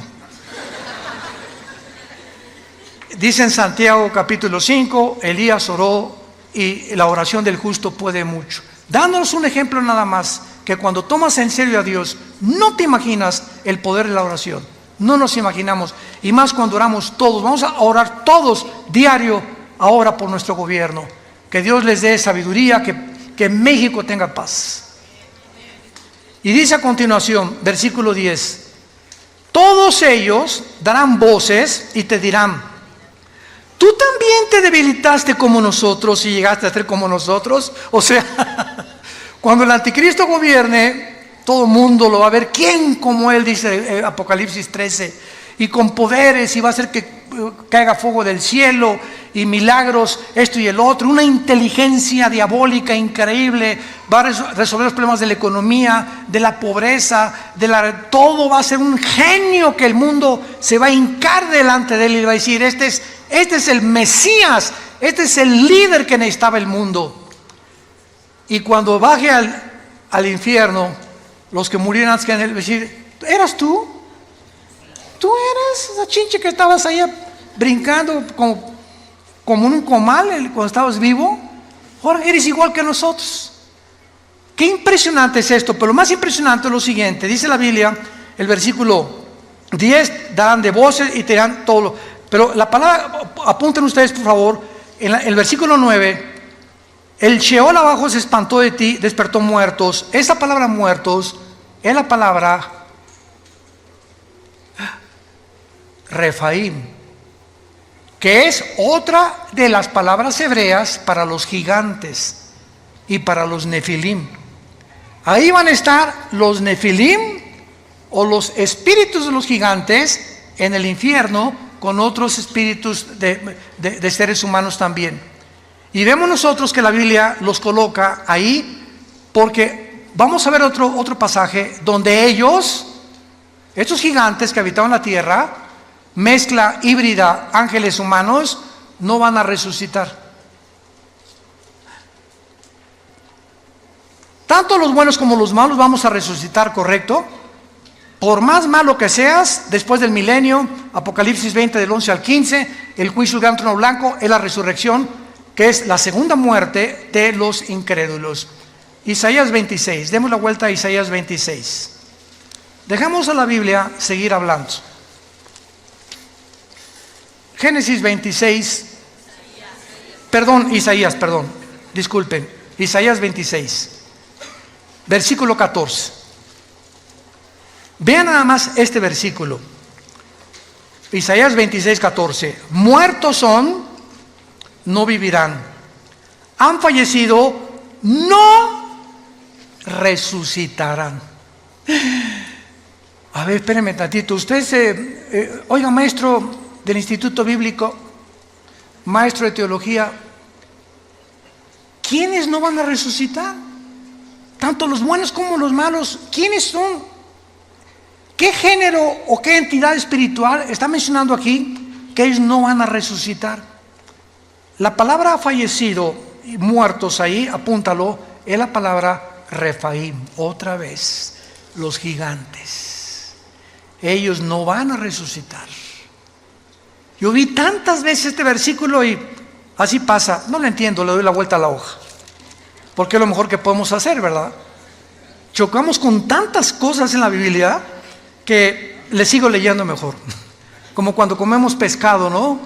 S1: Dice en Santiago capítulo 5, Elías oró y la oración del justo puede mucho. Dándonos un ejemplo nada más, que cuando tomas en serio a Dios, no te imaginas el poder de la oración. No nos imaginamos. Y más cuando oramos todos. Vamos a orar todos diario ahora por nuestro gobierno. Que Dios les dé sabiduría, que México tenga paz. Y dice a continuación, versículo 10, todos ellos darán voces y te dirán, ¿tú también te debilitaste como nosotros y llegaste a ser como nosotros? O sea, cuando el anticristo gobierne, todo el mundo lo va a ver. ¿Quién como él? Dice Apocalipsis 13. Y con poderes, y va a hacer que caiga fuego del cielo y milagros, esto y el otro. Una inteligencia diabólica increíble. Va a resolver los problemas de la economía, de la pobreza, todo va a ser un genio que el mundo se va a hincar delante de él y va a decir, este es el Mesías, este es el líder que necesitaba el mundo. Y cuando baje al infierno, los que murieran antes que en él, decir, ¿eras tú? ¿Tú eras esa chinche que estabas ahí brincando como un comal cuando estabas vivo? Ahora eres igual que nosotros. Qué impresionante es esto, pero lo más impresionante es lo siguiente. Dice la Biblia, el versículo 10, darán de voces y te dirán todo lo... Pero la palabra, apunten ustedes por favor, en el versículo 9, el Sheol abajo se espantó de ti, despertó muertos. Esa palabra muertos es la palabra Refaim, que es otra de las palabras hebreas para los gigantes y para los nefilim. Ahí van a estar los nefilim o los espíritus de los gigantes en el infierno con otros espíritus de seres humanos también. Y vemos nosotros que la Biblia los coloca ahí porque vamos a ver otro pasaje donde estos gigantes que habitaban la tierra, mezcla híbrida, ángeles humanos, no van a resucitar. Tanto los buenos como los malos vamos a resucitar, ¿correcto? Por más malo que seas, después del milenio, Apocalipsis 20 del 11 al 15, el juicio del gran trono blanco es la resurrección, que es la segunda muerte de los incrédulos. Isaías 26, demos la vuelta a Isaías 26. Dejamos a la Biblia seguir hablando. Génesis 26, Isaías, disculpen, Isaías 26, versículo 14. Vean nada más este versículo, Isaías 26, 14. Muertos son, no vivirán. Han fallecido, no resucitarán. A ver, espérenme tantito. Usted oiga, maestro del Instituto Bíblico, maestro de teología, ¿quiénes no van a resucitar? Tanto los buenos como los malos. ¿Quiénes son? ¿Qué género o qué entidad espiritual está mencionando aquí que ellos no van a resucitar? La palabra fallecido y muertos ahí, apúntalo, es la palabra Refaim. Otra vez, los gigantes. Ellos no van a resucitar. Yo vi tantas veces este versículo y así pasa. No lo entiendo, le doy la vuelta a la hoja. Porque es lo mejor que podemos hacer, ¿verdad? Chocamos con tantas cosas en la Biblia que le sigo leyendo mejor. Como cuando comemos pescado, ¿no?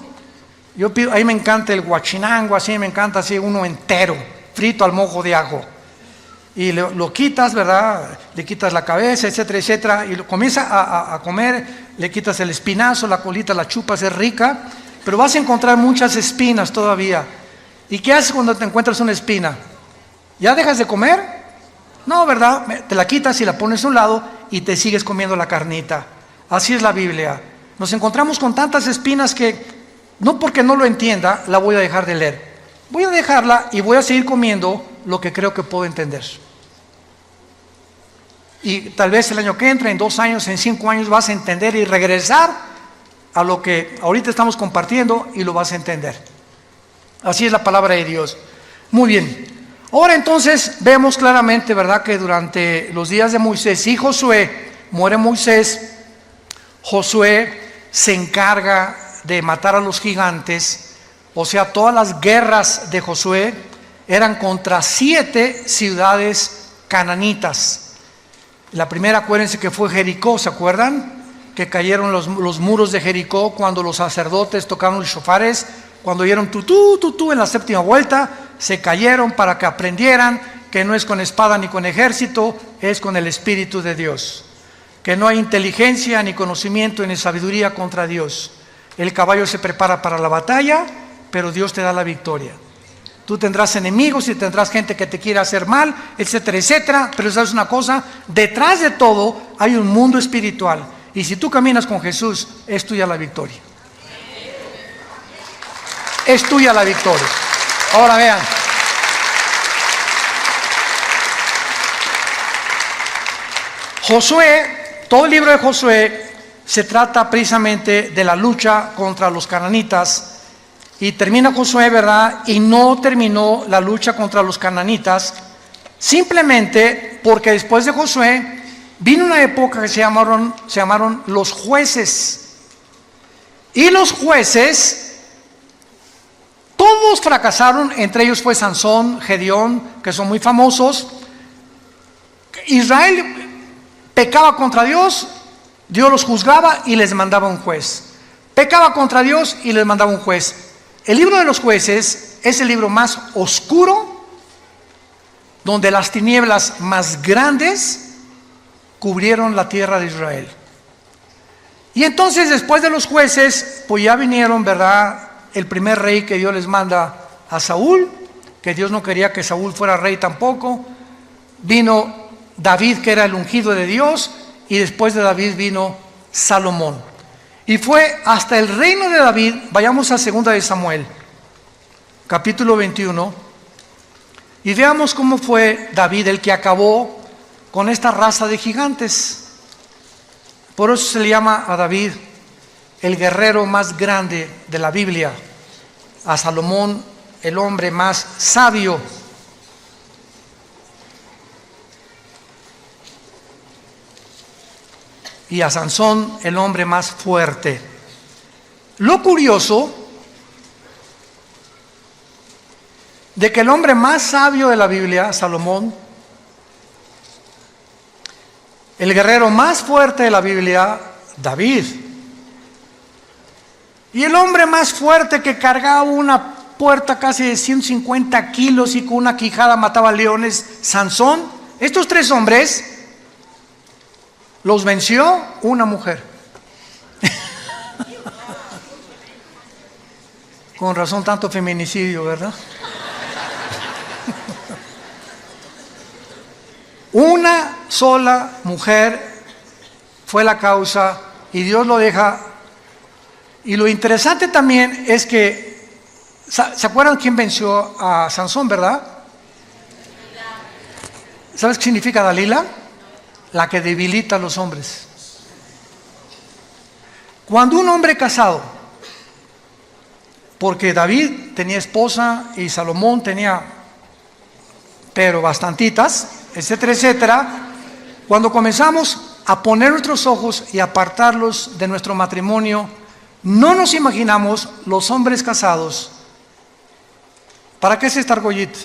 S1: Ahí me encanta el guachinango, así me encanta así uno entero, frito al mojo de ajo. Y lo quitas, ¿verdad? Le quitas la cabeza, etcétera, etcétera. Y lo comienza a comer, le quitas el espinazo, la colita la chupas, es rica. Pero vas a encontrar muchas espinas todavía. ¿Y qué haces cuando te encuentras una espina? ¿Ya dejas de comer? No, ¿verdad? Te la quitas y la pones a un lado y te sigues comiendo la carnita. Así es la Biblia. Nos encontramos con tantas espinas que, no porque no lo entienda, la voy a dejar de leer. Voy a dejarla y voy a seguir comiendo lo que creo que puedo entender. Y tal vez el año que entra, en 2 años, en 5 años, vas a entender y regresar a lo que ahorita estamos compartiendo y lo vas a entender. Así es la palabra de Dios. Muy bien. Ahora entonces vemos claramente, ¿verdad?, que durante los días de Moisés y Josué, muere Moisés, Josué se encarga de matar a los gigantes. O sea, todas las guerras de Josué eran contra 7 ciudades cananitas. La primera, acuérdense que fue Jericó, ¿se acuerdan? Que cayeron los muros de Jericó cuando los sacerdotes tocaron los shofares, cuando oyeron tutú, tutú en la 7ª vuelta, se cayeron para que aprendieran que no es con espada ni con ejército, es con el Espíritu de Dios. Que no hay inteligencia, ni conocimiento, ni sabiduría contra Dios. El caballo se prepara para la batalla, pero Dios te da la victoria. Tú tendrás enemigos y tendrás gente que te quiera hacer mal, etcétera, etcétera. Pero sabes una cosa, detrás de todo hay un mundo espiritual. Y si tú caminas con Jesús, es tuya la victoria. Es tuya la victoria. Ahora vean. Josué, todo el libro de Josué se trata precisamente de la lucha contra los cananitas. Y termina Josué, ¿verdad? Y no terminó la lucha contra los cananitas, simplemente porque después de Josué vino una época que se llamaron los jueces. Y los jueces, todos fracasaron, entre ellos fue Sansón, Gedeón, que son muy famosos. Israel pecaba contra Dios, Dios los juzgaba y les mandaba un juez. Pecaba contra Dios y les mandaba un juez. El libro de los jueces es el libro más oscuro, donde las tinieblas más grandes cubrieron la tierra de Israel. Y entonces después de los jueces, pues ya vinieron, ¿verdad?, el primer rey que Dios les manda a Saúl, que Dios no quería que Saúl fuera rey tampoco. Vino David, que era el ungido de Dios, y después de David vino Salomón. Y fue hasta el reino de David. Vayamos a 2 de Samuel, capítulo 21, y veamos cómo fue David el que acabó con esta raza de gigantes. Por eso se le llama a David el guerrero más grande de la Biblia, a Salomón el hombre más sabio. Y a Sansón el hombre más fuerte. Lo curioso de que el hombre más sabio de la Biblia, Salomón, el guerrero más fuerte de la Biblia, David, y el hombre más fuerte que cargaba una puerta casi de 150 kilos y con una quijada mataba leones, Sansón. Estos 3 hombres los venció una mujer. Con razón tanto feminicidio, ¿verdad? Una sola mujer fue la causa y Dios lo deja. Y lo interesante también es que, ¿se acuerdan quién venció a Sansón, verdad? ¿Sabes qué significa Dalila? La que debilita a los hombres. Cuando un hombre casado, porque David tenía esposa y Salomón tenía, pero bastantitas, etcétera, etcétera, cuando comenzamos a poner nuestros ojos y apartarlos de nuestro matrimonio, no nos imaginamos los hombres casados. ¿Para qué es esta argollita?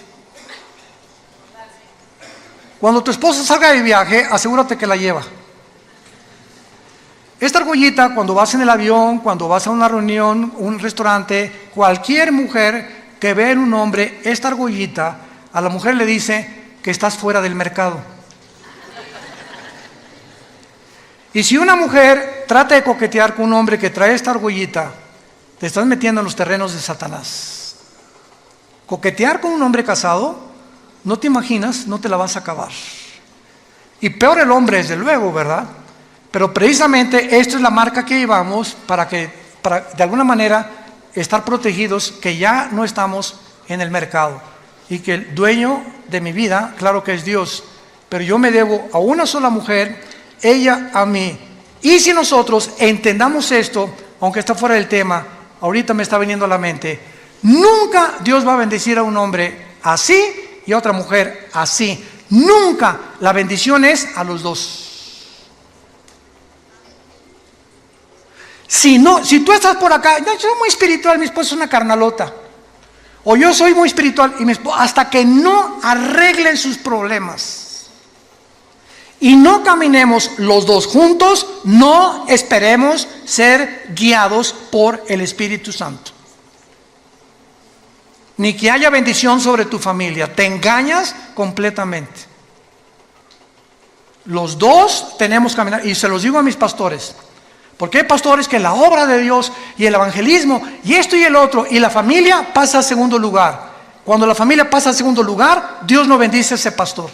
S1: Cuando tu esposa salga de viaje, asegúrate que la lleva. Esta argollita, cuando vas en el avión, cuando vas a una reunión, un restaurante, cualquier mujer que ve en un hombre esta argollita, a la mujer le dice que estás fuera del mercado. Y si una mujer trata de coquetear con un hombre que trae esta argollita, te estás metiendo en los terrenos de Satanás. Coquetear con un hombre casado, no te imaginas, no te la vas a acabar. Y peor el hombre, desde luego, ¿verdad? Pero precisamente esta es la marca que llevamos para de alguna manera estar protegidos, que ya no estamos en el mercado y que el dueño de mi vida, claro que es Dios, pero yo me debo a una sola mujer, ella a mí. Y si nosotros entendamos esto, aunque está fuera del tema, ahorita me está viniendo a la mente, nunca Dios va a bendecir a un hombre así y a otra mujer así. Nunca. La bendición es a los dos. Si tú estás por acá, yo soy muy espiritual, mi esposo es una carnalota, o yo soy muy espiritual y mi esposo, hasta que no arreglen sus problemas y no caminemos los dos juntos, no esperemos ser guiados por el Espíritu Santo, ni que haya bendición sobre tu familia. Te engañas completamente. Los dos tenemos que caminar, y se los digo a mis pastores, porque hay pastores que la obra de Dios y el evangelismo y esto y el otro, y la familia pasa a segundo lugar. Cuando la familia pasa a segundo lugar, Dios no bendice a ese pastor,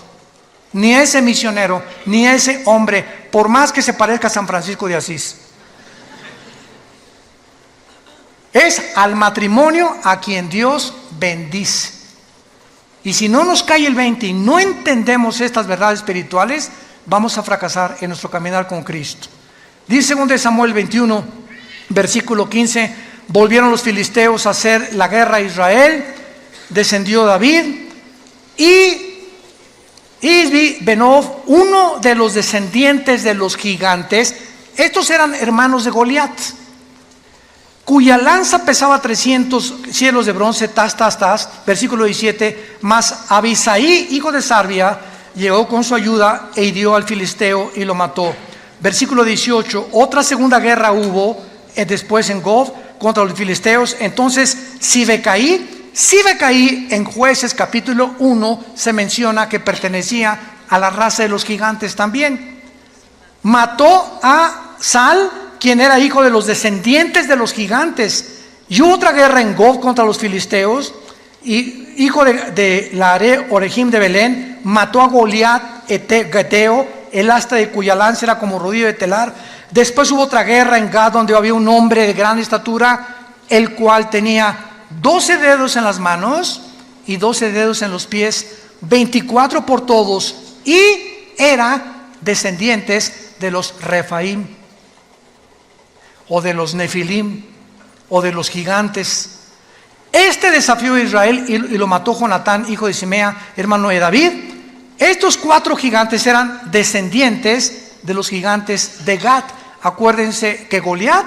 S1: ni a ese misionero, ni a ese hombre, por más que se parezca a San Francisco de Asís. Es al matrimonio a quien Dios bendice. Y si no nos cae el 20 y no entendemos estas verdades espirituales, vamos a fracasar en nuestro caminar con Cristo. Dice 2 Samuel 21, versículo 15, volvieron los filisteos a hacer la guerra a Israel, descendió David y Isbi Benov, uno de los descendientes de los gigantes, estos eran hermanos de Goliat, cuya lanza pesaba 300 cielos de bronce, versículo 17, mas Abisaí, hijo de Sarbia, llegó con su ayuda e hirió al filisteo y lo mató. Versículo 18, otra segunda guerra hubo después en Gob contra los filisteos. Entonces Sibecaí en Jueces capítulo 1 se menciona que pertenecía a la raza de los gigantes también. Mató a Sal, quien era hijo de los descendientes de los gigantes. Y hubo otra guerra en Gob contra los filisteos, y hijo de Laare, Orejim de Belén, mató a Goliat Geteo, el asta de cuya lanza era como rodillo de telar. Después hubo otra guerra en Gad, donde había un hombre de gran estatura, el cual tenía 12 dedos en las manos y 12 dedos en los pies, 24 por todos, y era descendientes de los Refaim, o de los Nefilim, o de los gigantes. Este desafió a Israel y lo mató Jonatán, hijo de Simea, hermano de David. Estos 4 gigantes eran descendientes de los gigantes de Gad. Acuérdense que Goliat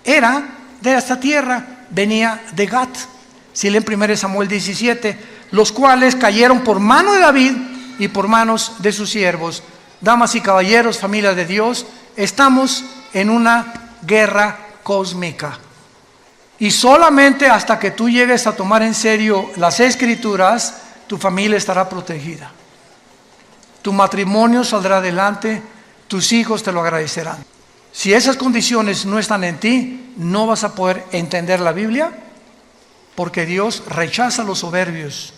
S1: era de esta tierra, venía de Gad. Si leen 1 Samuel 17, los cuales cayeron por mano de David y por manos de sus siervos. Damas y caballeros, familia de Dios, estamos en una guerra cósmica. Y solamente hasta que tú llegues a tomar en serio las Escrituras, tu familia estará protegida. Tu matrimonio saldrá adelante, tus hijos te lo agradecerán. Si esas condiciones no están en ti, no vas a poder entender la Biblia, porque Dios rechaza a los soberbios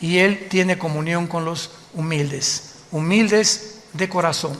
S1: y Él tiene comunión con los humildes de corazón.